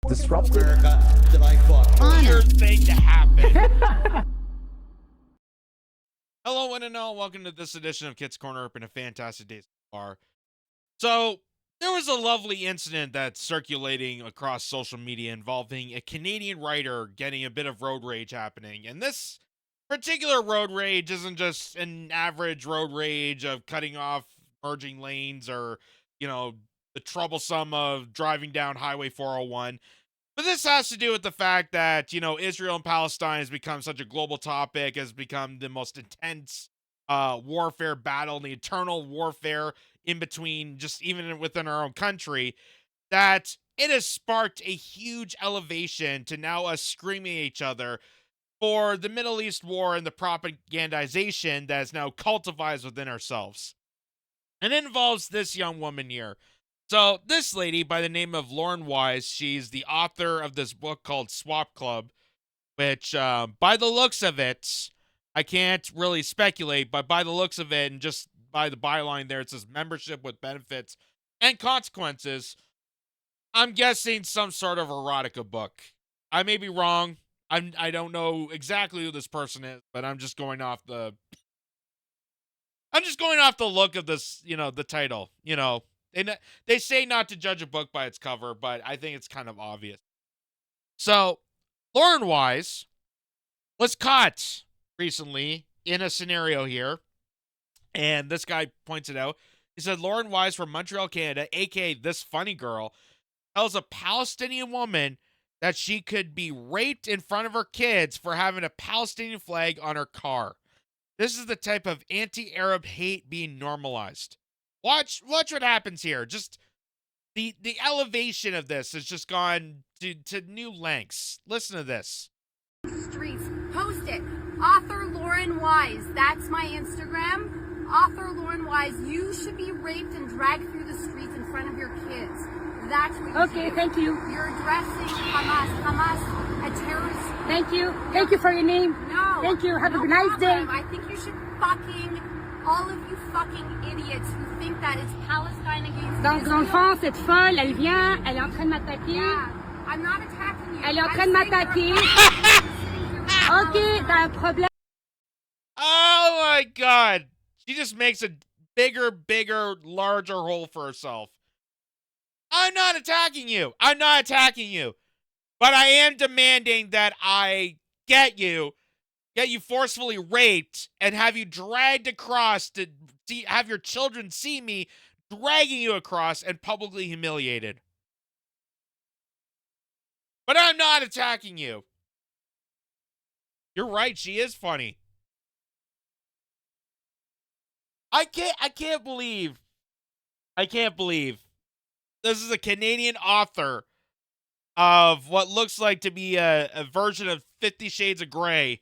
disruptive. America that I fought. Weird thing to happen. Hello, one and all. Welcome to this edition of Kitz Corner. It's been a fantastic day so far. So, there was a lovely incident that's circulating across social media involving a Canadian writer getting a bit of road rage happening. And this particular road rage isn't just an average road rage of cutting off merging lanes or, the troublesome of driving down Highway 401. But this has to do with the fact that, Israel and Palestine has become such a global topic, has become the most intense warfare battle, the eternal warfare in between, just even within our own country, that it has sparked a huge elevation to now us screaming at each other for the Middle East war and the propagandization that is now cultivated within ourselves. And it involves this young woman here. So this lady by the name of Lauren Wise, she's the author of this book called Swap Club, which by the looks of it, I can't really speculate, but by the looks of it and just by the byline there, it says membership with benefits and consequences. I'm guessing some sort of erotica book. I may be wrong. I don't know exactly who this person is, but I'm just going off the look of this, the title, And they say not to judge a book by its cover, but I think it's kind of obvious. So, Lauren Wise was caught recently in a scenario here, and this guy points it out. He said, Lauren Wise from Montreal, Canada, a.k.a. This Funny Girl, tells a Palestinian woman that she could be raped in front of her kids for having a Palestinian flag on her car. This is the type of anti-Arab hate being normalized. Watch what happens here. Just the elevation of this has just gone to new lengths. Listen to this. Streets, post it. Author Lauren Wise. That's my Instagram. Author Lauren Wise. You should be raped and dragged through the streets in front of your kids. That's what you Okay, do. thank you. You're addressing Hamas, a terrorist. Thank you. Thank you for your name. No. Thank you. Have no a nice problem. day. I think you should all of you fucking idiots who think that it's Palestine against Donc, dans le Israel. fond, cette folle, elle vient, elle est en train de m'attaquer. Yeah, I'm not attacking you. Elle est en train de m'attaquer. Ok, t'as un problème. Oh my God. She just makes a bigger, larger hole for herself. I'm not attacking you. But I am demanding that I get you forcefully raped and have you dragged across to have your children see me dragging you across and publicly humiliated. But I'm not attacking you. You're right, she is funny. I can't believe this is a Canadian author of what looks like to be a version of 50 Shades of Grey,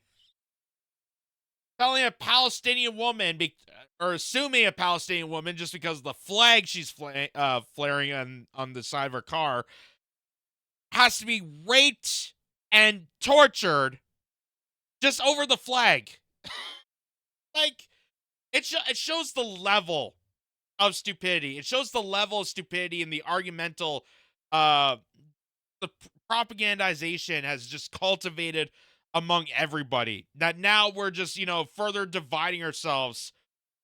telling a Palestinian woman, or assuming a Palestinian woman, just because of the flag she's flaring on the side of her car, has to be raped and tortured just over the flag. Like, it shows the level of stupidity. It shows the level of stupidity and the argumental, the propagandization has just cultivated among everybody. That now we're just, further dividing ourselves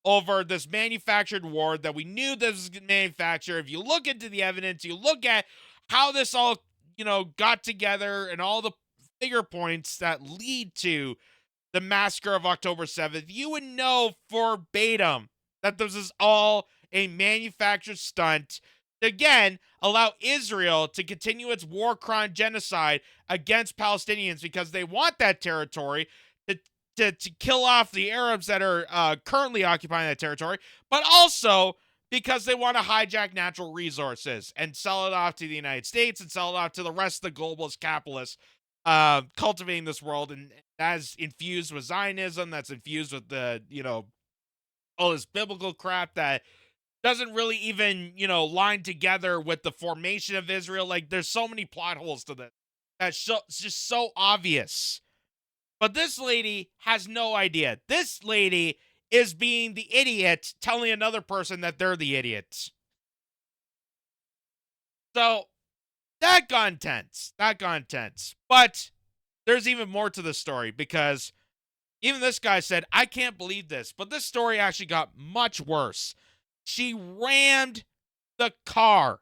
over this manufactured war that we knew this was manufactured. If you look into the evidence, you look at how this all, got together and all the figure points that lead to the massacre of October 7th, you would know verbatim that this is all a manufactured stunt to, again, allow Israel to continue its war crime genocide against Palestinians because they want that territory to kill off the Arabs that are currently occupying that territory, but also because they want to hijack natural resources and sell it off to the United States and sell it off to the rest of the globalist capitalists cultivating this world. And that's infused with Zionism, that's infused with the, all this biblical crap that doesn't really even, line together with the formation of Israel. Like, there's so many plot holes to this. That's just so obvious. But this lady has no idea. This lady is being the idiot telling another person that they're the idiots. So, that got intense. That got intense. But there's even more to the story, because even this guy said, I can't believe this. But this story actually got much worse. She rammed the car.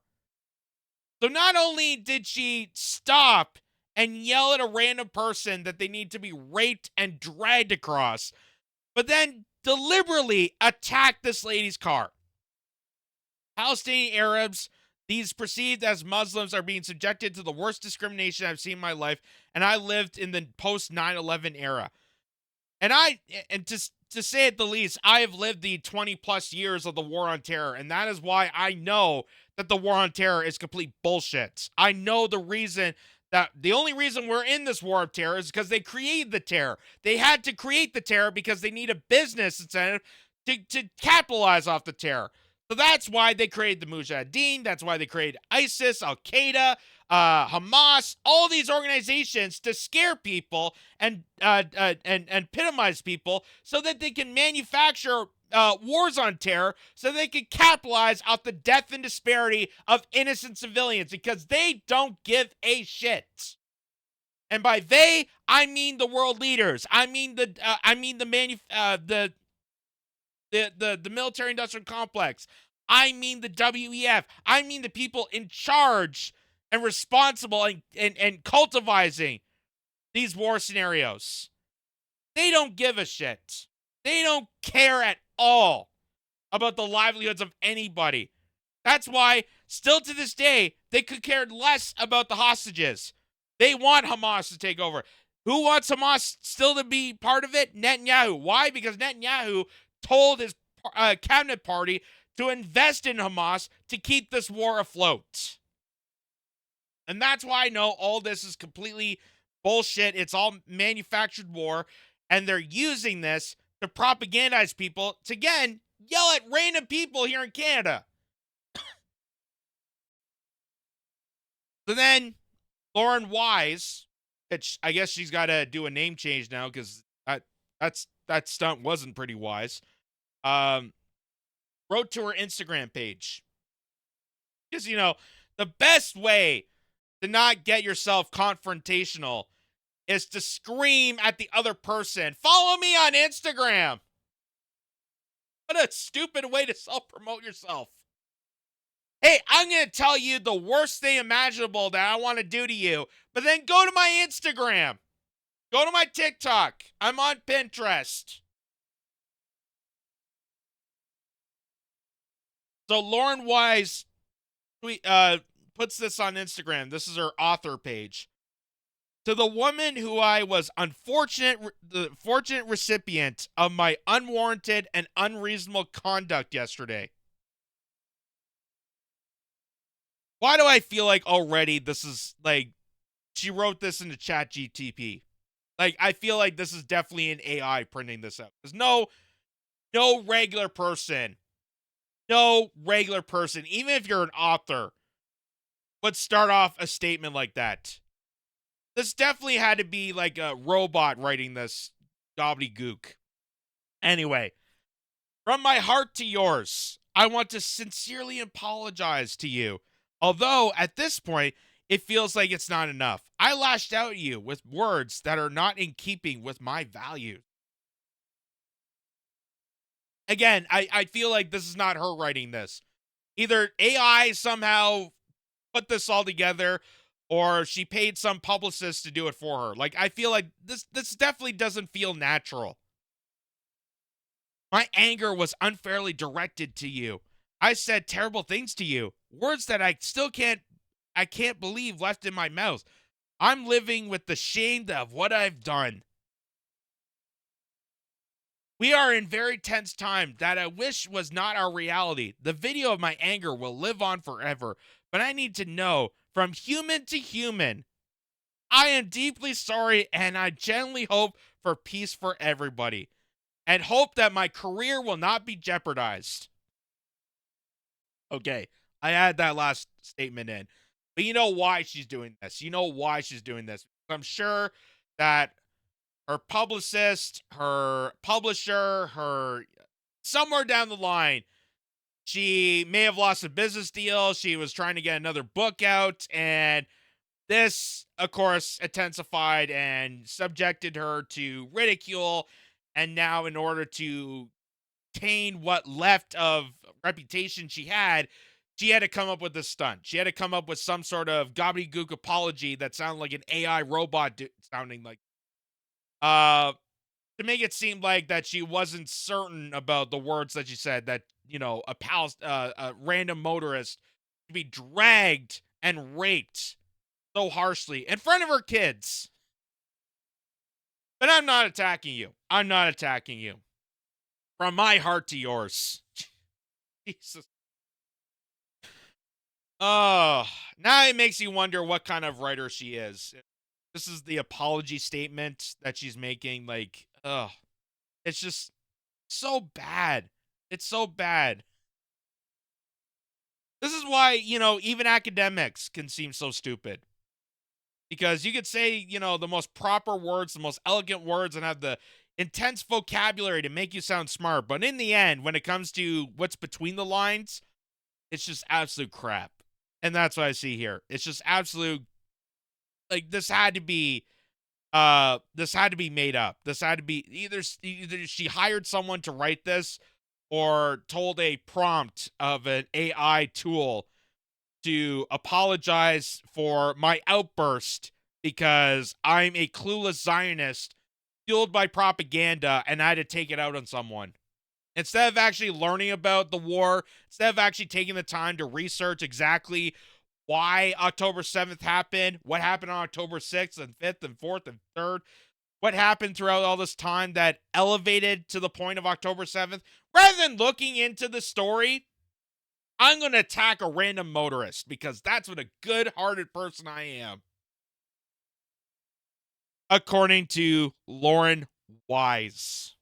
So not only did she stop and yell at a random person that they need to be raped and dragged across, but then deliberately attacked this lady's car. Palestinian Arabs, these perceived as Muslims, are being subjected to the worst discrimination I've seen in my life, and I lived in the post 9/11 era. And to say it the least, I have lived the 20 plus years of the war on terror, and that is why I know that the war on terror is complete bullshit. I know the only reason we're in this war of terror is because they created the terror. They had to create the terror because they need a business incentive to capitalize off the terror. So that's why they created the Mujahideen. That's why they created ISIS, Al-Qaeda, Hamas, all these organizations to scare people and epitomize people so that they can manufacture wars on terror, so they can capitalize off the death and disparity of innocent civilians, because they don't give a shit. And by they, I mean the world leaders. I mean the military-industrial complex. I mean the WEF. I mean the people in charge and responsible and cultivating these war scenarios. They don't give a shit. They don't care at all about the livelihoods of anybody. That's why, still to this day, they could care less about the hostages. They want Hamas to take over. Who wants Hamas still to be part of it? Netanyahu. Why? Because Netanyahu told his cabinet party to invest in Hamas to keep this war afloat. And that's why I know all this is completely bullshit. It's all manufactured war, and they're using this to propagandize people to, again, yell at random people here in Canada. So then, Lauren Wise, which I guess she's got to do a name change now because that stunt wasn't pretty wise, wrote to her Instagram page. Because, the best way to not get yourself confrontational is to scream at the other person, follow me on Instagram. What a stupid way to self-promote yourself. Hey, I'm going to tell you the worst thing imaginable that I want to do to you, but then go to my Instagram. Go to my TikTok. I'm on Pinterest. So Lauren Wise puts this on Instagram. This is her author page. To the woman who I was the fortunate recipient of my unwarranted and unreasonable conduct yesterday. Why do I feel like already this is like she wrote this into ChatGPT? Like, I feel like this is definitely an AI printing this out. There's no regular person, even if you're an author, would start off a statement like that. This definitely had to be like a robot writing this gobbledygook. Anyway, from my heart to yours, I want to sincerely apologize to you. Although, at this point, it feels like it's not enough. I lashed out at you with words that are not in keeping with my values. Again, I feel like this is not her writing this. Either AI somehow put this all together, or she paid some publicist to do it for her. Like, I feel like this definitely doesn't feel natural. My anger was unfairly directed to you. I said terrible things to you. Words that I can't believe left in my mouth. I'm living with the shame of what I've done. We are in very tense time that I wish was not our reality. The video of my anger will live on forever, but I need to know, from human to human, I am deeply sorry, and I genuinely hope for peace for everybody, and hope that my career will not be jeopardized. Okay, I add that last statement in. But you know why she's doing this. I'm sure that her publicist, her publisher, somewhere down the line She may have lost a business deal. She was trying to get another book out, and this, of course, intensified and subjected her to ridicule. And now, in order to obtain what left of reputation she had to come up with this stunt. She had to come up with some sort of gobbledygook apology that sounded like an AI robot sounding like, uh, to make it seem like that she wasn't certain about the words that she said, that, a random motorist to be dragged and raped so harshly in front of her kids. But I'm not attacking you. I'm not attacking you. From my heart to yours. Jesus. Oh, now it makes you wonder what kind of writer she is. This is the apology statement that she's making. Like, it's just so bad. It's so bad. This is why, even academics can seem so stupid. Because you could say, the most proper words, the most elegant words, and have the intense vocabulary to make you sound smart. But in the end, when it comes to what's between the lines, it's just absolute crap. And that's what I see here. It's just absolute, like, this had to be made up. This had to be either she hired someone to write this, or told a prompt of an AI tool to apologize for my outburst because I'm a clueless Zionist fueled by propaganda and I had to take it out on someone. Instead of actually learning about the war, instead of actually taking the time to research exactly why October 7th happened, what happened on October 6th and 5th and 4th and 3rd, what happened throughout all this time that elevated to the point of October 7th, rather than looking into the story, I'm going to attack a random motorist because that's what a good-hearted person I am. According to Lauren Wise.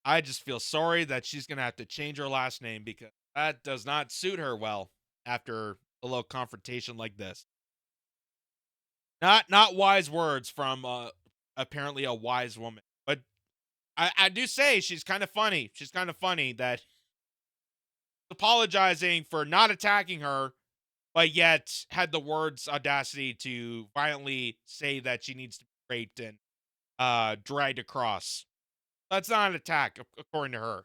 I just feel sorry that she's going to have to change her last name because that does not suit her well after a little confrontation like this. Not wise words from apparently a wise woman. But I do say she's kind of funny. She's kind of funny that apologizing for not attacking her, but yet had the words audacity to violently say that she needs to be raped and dragged across. That's not an attack, according to her.